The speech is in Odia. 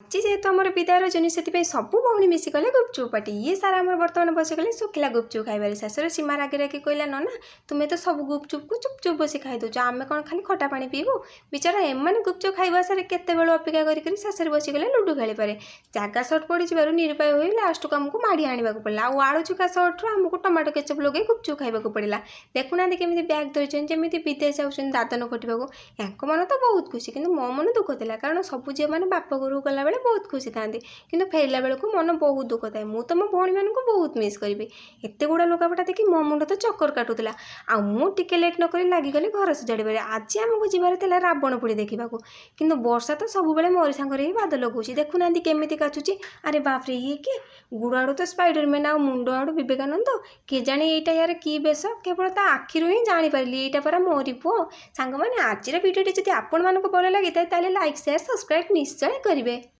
ଆଜି ଯେହେତୁ ଆମର ବିଦାୟ ରଜନୀ ସେଥିପାଇଁ ସବୁ ଭଉଣୀ ମିଶିଗଲେ ଗୁପଚୁପ୍ ପାଟି। ଇଏ ସାରା ଆମର ବର୍ତ୍ତମାନ ବସିଗଲେ ଶୁଖିଲା ଗୁପଚୁପ୍ ଖାଇବାରେ। ଶେଷରେ ସୀମା ରାଗି ରାଗି କହିଲା, ନନା ତୁମେ ତ ସବୁ ଗୁପଚୁପ୍କୁ ଚୁପ୍ ବସି ଖାଇଦେଉଛ, ଆମେ କ'ଣ ଖାଲି ଖଟା ପାଣି ପିଇବୁ? ବିଚାରା ଏମାନେ ଗୁପଚୁପ୍ ଖାଇବା ଆଶାରେ କେତେବେଳୁ ଅପେକ୍ଷା କରିକରି ଶେଷରେ ବସିଗଲେ ଲୁଡ଼ୁ ଖେଳିପାରେ। ଜାଗା ସର୍ଟ ପଡ଼ିଯିବାରୁ ନିରୁପାୟ ହୋଇ ଲାଷ୍ଟକୁ ଆମକୁ ମାଡ଼ି ଆଣିବାକୁ ପଡ଼ିଲା। ଆଉ ଆଳୁ ଚୁକା ସର୍ଟରୁ ଆମକୁ ଟମାଟୋ କେଚପ୍ ଲଗାଇ ଗୁପଚୁପ୍ ଖାଇବାକୁ ପଡ଼ିଲା। ଦେଖୁନାହାନ୍ତି କେମିତି ବ୍ୟାଗ୍ ଧରିଛନ୍ତି, ଯେମିତି ବିଦେଶ ଯାଉଛନ୍ତି ଦାଦନ ଖଟିବାକୁ। ୟାଙ୍କ ମନ ତ ବହୁତ ଖୁସି, କିନ୍ତୁ ମୋ ମନ ଦୁଃଖ ଥିଲା, କାରଣ ସବୁ ଝିଅମାନେ ବାପ ଘରକୁ ଗଲାବେଳେ ବହୁତ ଖୁସି ଥାନ୍ତି, କିନ୍ତୁ ଫେରିଲା ବେଳକୁ ମନ ବହୁତ ଦୁଃଖ ଥାଏ। ମୁଁ ତ ମୋ ଭଉଣୀମାନଙ୍କୁ ବହୁତ ମିସ୍ କରିବି। ଏତେ ଗୁଡ଼ା ଲୁଗାପଟା ଦେଖି ମୋ ମୁଣ୍ଡ ତ ଚକ୍କର କାଟୁଥିଲା। ଆଉ ମୁଁ ଟିକେ ଲେଟ୍ ନକରି ଲାଗିଗଲି ଘର ସଜାଡ଼ିବାରେ। ଆଜି ଆମକୁ ଯିବାର ଥିଲା ରାବଣ ପୋଡ଼ି ଦେଖିବାକୁ, କିନ୍ତୁ ବର୍ଷା ତ ସବୁବେଳେ ମୋରି ସାଙ୍ଗରେ ହିଁ ବାଦ ଲଗାଉଛି। ଦେଖୁନାହାନ୍ତି କେମିତି କାଚୁଛି। ଆରେ ବାପରେ, ଇଏ କି? ଗୁଡ଼ ଆଡ଼ୁ ତ ସ୍ପାଇଡରମ୍ୟାନ୍, ଆଉ ମୁଣ୍ଡ ଆଡ଼ୁ ବିବେକାନନ୍ଦ। କେଜାଣି ଏଇଟା ୟାର କି ବେଶ? କେବଳ ତା ଆଖିରୁ ହିଁ ଜାଣିପାରିଲି ଏଇଟା ପରା ମୋରି ପୁଅ। ସାଙ୍ଗମାନେ, ଆଜିର ଭିଡ଼ିଓଟି ଯଦି ଆପଣମାନଙ୍କୁ ଭଲ ଲାଗିଥାଏ ତାହେଲେ ଲାଇକ୍, ସେୟାର, ସବସ୍କ୍ରାଇବ୍ ନିଶ୍ଚୟ କରିବେ।